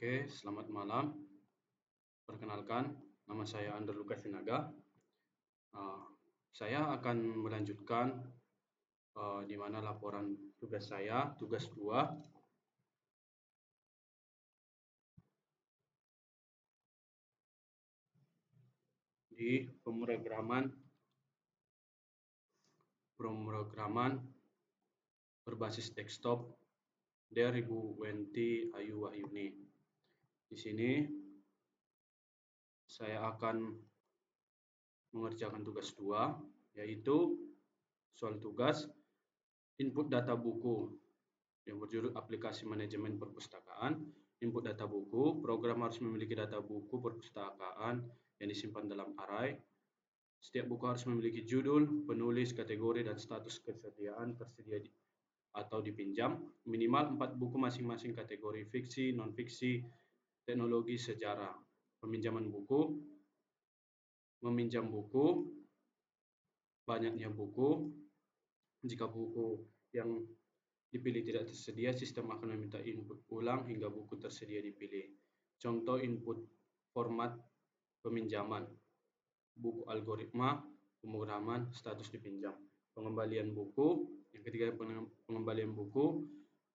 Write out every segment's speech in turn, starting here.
Oke, selamat malam. Perkenalkan, nama saya Ander Lukas Sinaga. Saya akan melanjutkan di mana laporan tugas saya, tugas 2 di pemrograman berbasis desktop dari Bu Wenti Ayu Wahyuni. Di sini saya akan mengerjakan tugas 2, yaitu soal tugas input data buku yang berjudul aplikasi manajemen perpustakaan. Input data buku, program harus memiliki data buku perpustakaan yang disimpan dalam array. Setiap buku harus memiliki judul, penulis, kategori, dan status kesediaan tersedia atau dipinjam. Minimal 4 buku masing-masing kategori fiksi, non-fiksi, teknologi, sejarah. Peminjaman buku, meminjam buku, banyaknya buku. Jika buku yang dipilih tidak tersedia, sistem akan meminta input ulang hingga buku tersedia dipilih. Contoh input format peminjaman: buku algoritma, pemrograman, status dipinjam. Pengembalian buku. Yang ketiga, pengembalian buku.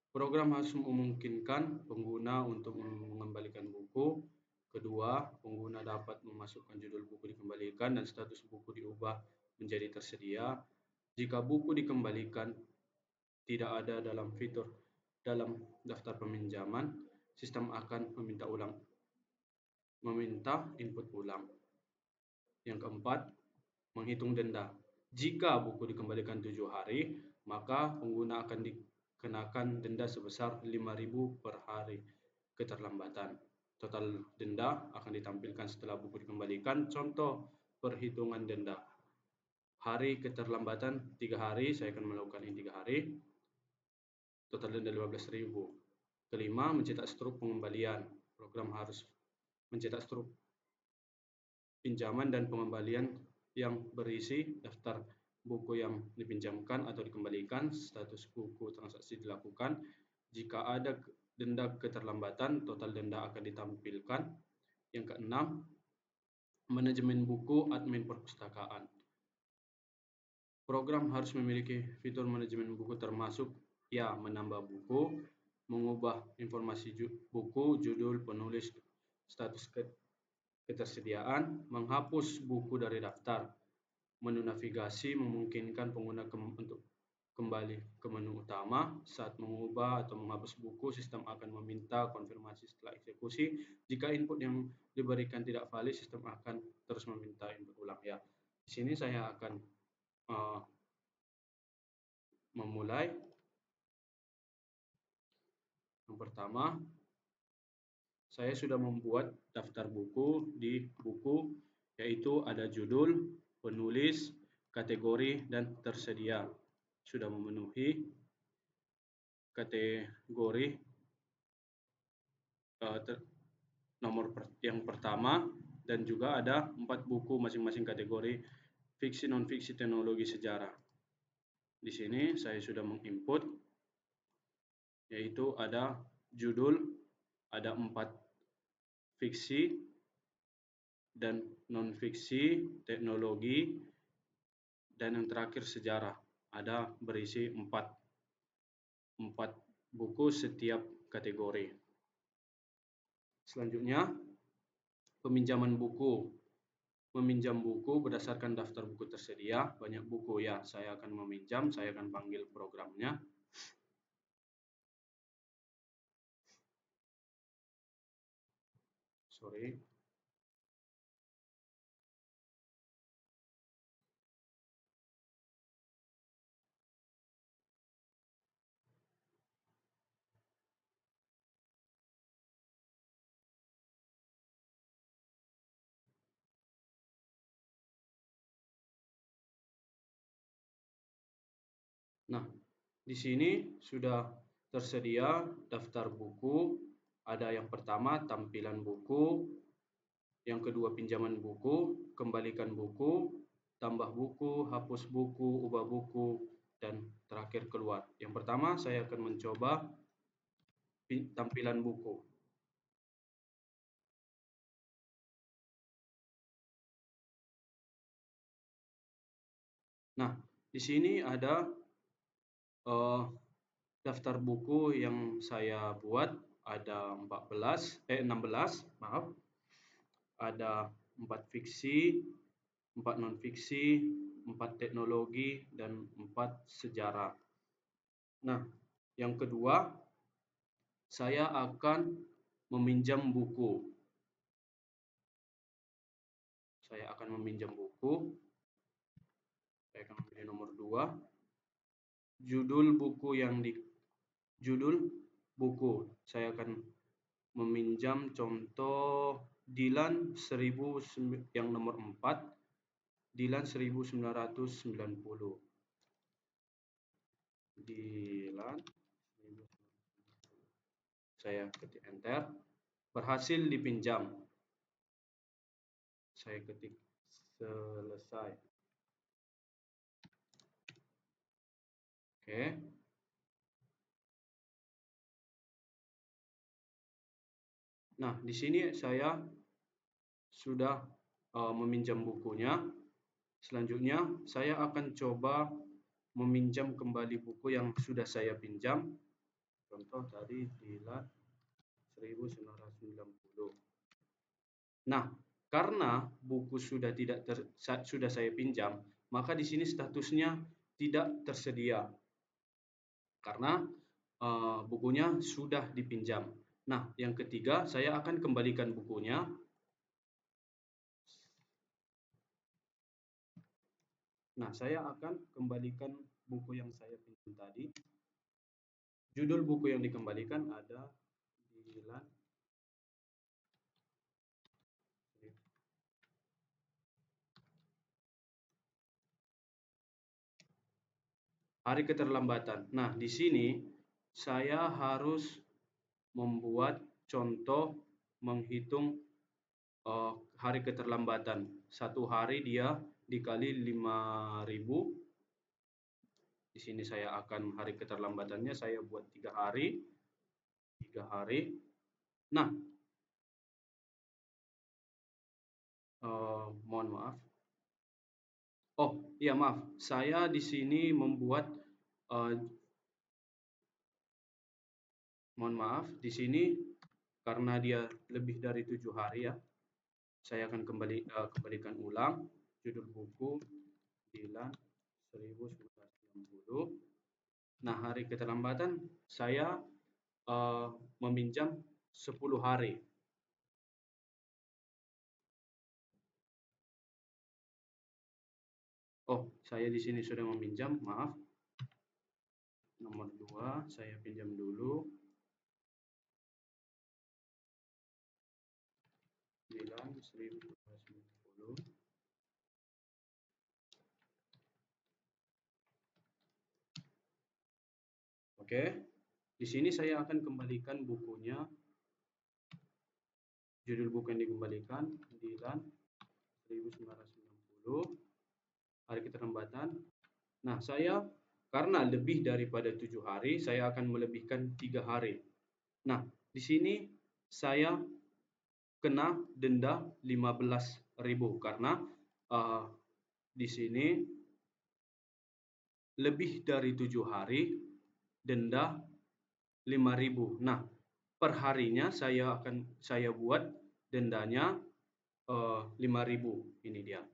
Program harus memungkinkan pengguna untuk mengembalikan buku. Kedua, pengguna dapat memasukkan judul buku dikembalikan dan status buku diubah menjadi tersedia. Jika buku dikembalikan tidak ada dalam fitur dalam daftar peminjaman, sistem akan meminta input ulang. Yang keempat, menghitung denda. Jika buku dikembalikan 7 hari, maka pengguna akan dikenakan denda sebesar 5.000 per hari keterlambatan. Total denda akan ditampilkan setelah buku dikembalikan. Contoh perhitungan denda: hari keterlambatan 3 hari, saya akan melakukan ini 3 hari. Total denda 15.000. Kelima, mencetak struk pengembalian. Program harus mencetak struk pinjaman dan pengembalian yang berisi daftar buku yang dipinjamkan atau dikembalikan, status buku transaksi dilakukan. Jika ada denda keterlambatan, total denda akan ditampilkan. Yang keenam, manajemen buku admin perpustakaan. Program harus memiliki fitur manajemen buku termasuk menambah buku, mengubah informasi buku, judul, penulis, status ketersediaan, menghapus buku dari daftar. Menu navigasi memungkinkan pengguna untuk kembali ke menu utama. Saat mengubah atau menghapus buku, sistem akan meminta konfirmasi setelah eksekusi. Jika input yang diberikan tidak valid, sistem akan terus meminta input ulang. Di sini saya akan memulai. Yang pertama, saya sudah membuat daftar buku di buku, yaitu ada judul, penulis, kategori, dan tersedia. Sudah memenuhi kategori nomor yang pertama, dan juga ada 4 buku masing-masing kategori fiksi, non-fiksi, teknologi, sejarah. Di sini saya sudah menginput, yaitu ada judul, ada 4 fiksi dan non-fiksi, teknologi, dan yang terakhir sejarah. Ada berisi 4 buku setiap kategori. Selanjutnya, peminjaman buku. Meminjam buku berdasarkan daftar buku tersedia. Banyak buku, saya akan meminjam, saya akan panggil programnya. Sorry. Nah, di sini sudah tersedia daftar buku. Ada yang pertama, tampilan buku. Yang kedua, pinjaman buku, kembalikan buku, tambah buku, hapus buku, ubah buku, dan terakhir keluar. Yang pertama, saya akan mencoba tampilan buku. Nah, di sini ada daftar buku yang saya buat, ada 16, maaf. Ada 4 fiksi, 4 non-fiksi, 4 teknologi, dan 4 sejarah. Nah, yang kedua, saya akan meminjam buku. Saya akan meminjam buku. Saya akan memilih nomor 2. Judul buku saya akan meminjam contoh Dylan 1000 yang nomor 4, Dylan 1990. Dylan, saya ketik enter, berhasil dipinjam. Saya ketik selesai. Oke. Nah, di sini saya sudah meminjam bukunya. Selanjutnya, saya akan coba meminjam kembali buku yang sudah saya pinjam. Contoh tadi Dylan 1990. Nah, karena buku sudah saya pinjam, maka di sini statusnya tidak tersedia karena bukunya sudah dipinjam. Nah, yang ketiga, saya akan kembalikan bukunya. Nah, saya akan kembalikan buku yang saya pinjam tadi. Judul buku yang dikembalikan ada Dylan. Hari keterlambatan. Nah, di sini saya harus membuat contoh menghitung hari keterlambatan. Satu hari dia dikali 5.000. Di sini saya akan hari keterlambatannya saya buat 3 hari. 3 hari. Nah, mohon maaf. Oh, iya maaf. Saya di sini membuat mohon maaf, di sini karena dia lebih dari 7 hari ya. Saya akan kembalikan ulang judul buku Dylan 1990. Nah, hari keterlambatan saya meminjam 10 hari. Oh, saya di sini sudah meminjam, maaf. Nomor 2, saya pinjam dulu. Dylan 1990. Oke, di sini saya akan kembalikan bukunya. Judul buku yang dikembalikan Dylan 1990. Hari keterlambatan. Nah, saya karena lebih daripada 7 hari, saya akan melebihkan 3 hari. Nah, di sini saya kena denda 15.000 karena di sini lebih dari 7 hari denda 5.000. Nah, per harinya saya buat dendanya 5.000. Ini dia.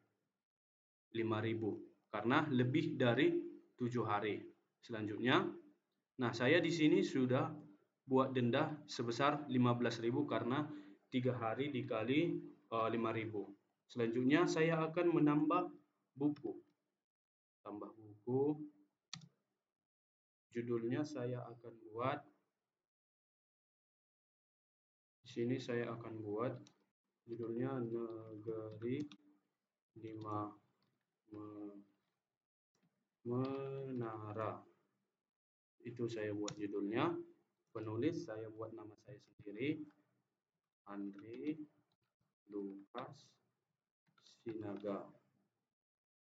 5.000 karena lebih dari 7 hari. Selanjutnya, nah saya di sini sudah buat denda sebesar 15.000 karena 3 hari dikali 5.000. Selanjutnya saya akan menambah buku. Tambah buku. Judulnya saya akan buat, di sini saya akan buat judulnya Negeri 5 Menara. Itu saya buat judulnya. Penulis saya buat nama saya sendiri, Andri Lukas Sinaga.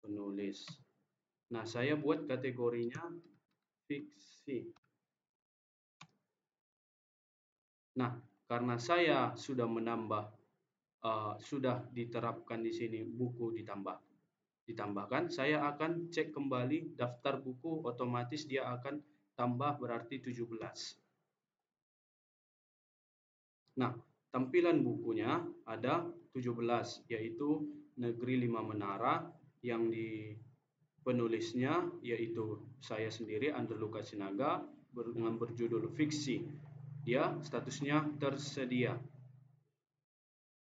Penulis. Nah, saya buat kategorinya fiksi. Nah, karena saya sudah menambah, sudah diterapkan di sini buku ditambah. ditambahkan, saya akan cek kembali daftar buku, otomatis dia akan tambah berarti 17. Nah, tampilan bukunya ada 17, yaitu Negeri Lima Menara, yang di penulisnya yaitu saya sendiri, Andre Lukas Sinaga, dengan berjudul fiksi. Dia statusnya tersedia.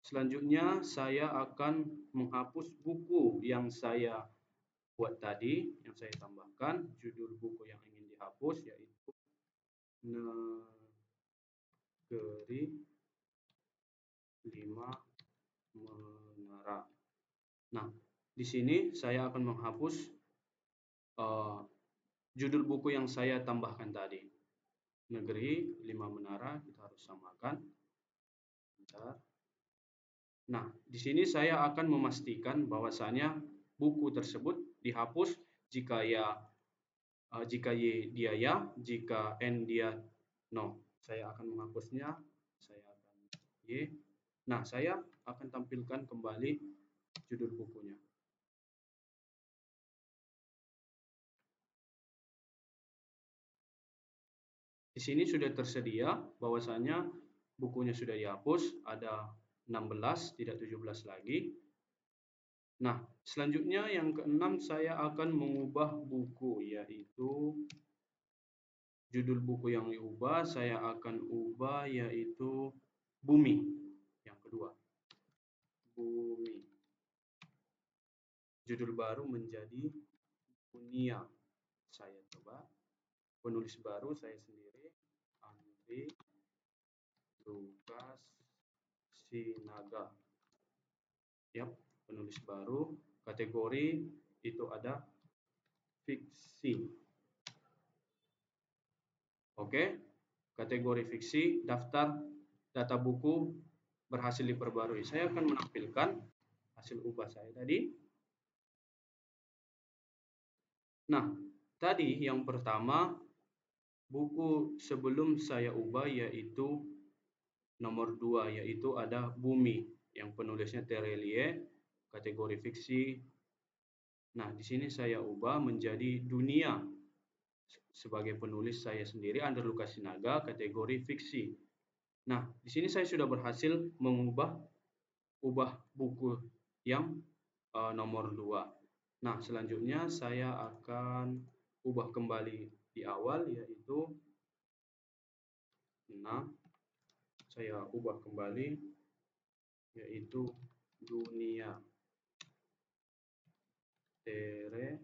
Selanjutnya saya akan menghapus buku yang saya buat tadi, yang saya tambahkan. Judul buku yang ingin dihapus yaitu Negeri Lima Menara. Nah, di sini saya akan menghapus judul buku yang saya tambahkan tadi. Negeri Lima Menara, kita harus samakan. Bentar. Nah, di sini saya akan memastikan bahwasanya buku tersebut dihapus jika jika Y dia ya, jika N dia no. Saya akan menghapusnya, saya akan Y. Nah, saya akan tampilkan kembali judul bukunya. Di sini sudah tersedia bahwasanya bukunya sudah dihapus, ada 16, tidak 17 lagi. Nah, selanjutnya yang keenam, saya akan mengubah buku, yaitu judul buku yang diubah, saya akan ubah yaitu Bumi. Yang kedua, Bumi. Judul baru menjadi Dunia. Saya coba. Penulis baru saya sendiri, Andre Lukas Sinaga. Yap, penulis baru. Kategori itu ada fiksi. Oke, kategori fiksi, daftar data buku berhasil diperbarui. Saya akan menampilkan hasil ubah saya tadi. Nah, tadi yang pertama, buku sebelum saya ubah yaitu nomor 2, yaitu ada Bumi, yang penulisnya Terelie, kategori fiksi. Nah, di sini saya ubah menjadi Dunia. Sebagai penulis saya sendiri, Andre Lukas Sinaga, kategori fiksi. Nah, di sini saya sudah berhasil mengubah buku yang nomor 2. Nah, selanjutnya saya akan ubah kembali di awal, yaitu 6. Saya ubah kembali yaitu Dunia. Terelie,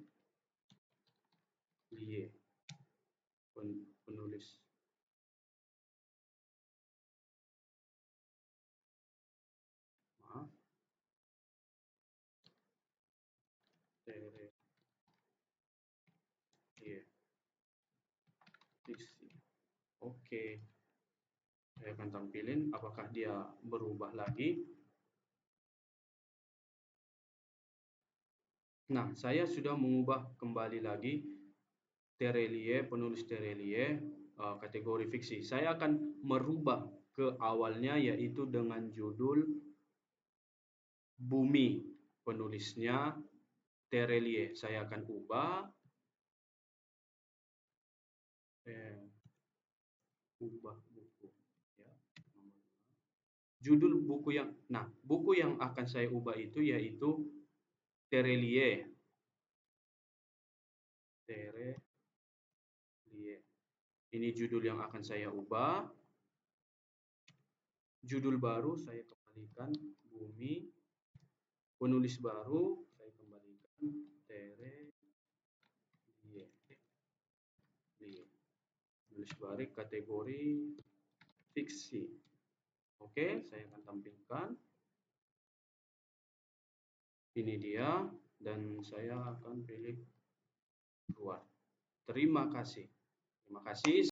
penulis. Maaf. Terelie, fiksi. Oke. Saya akan tampilin apakah dia berubah lagi. Nah, saya sudah mengubah kembali lagi Terelie, penulis Terelie, kategori fiksi. Saya akan merubah ke awalnya yaitu dengan judul Bumi, penulisnya Terelie. Saya akan ubah buku, ya. Judul buku yang, buku yang akan saya ubah itu yaitu Terelie. Ini judul yang akan saya ubah. Judul baru saya kembalikan Bumi. Penulis baru saya kembalikan Terelie. Penulis baru kategori fiksi. Oke, saya akan tampilkan. Ini dia, dan saya akan pilih keluar. Terima kasih. Terima kasih.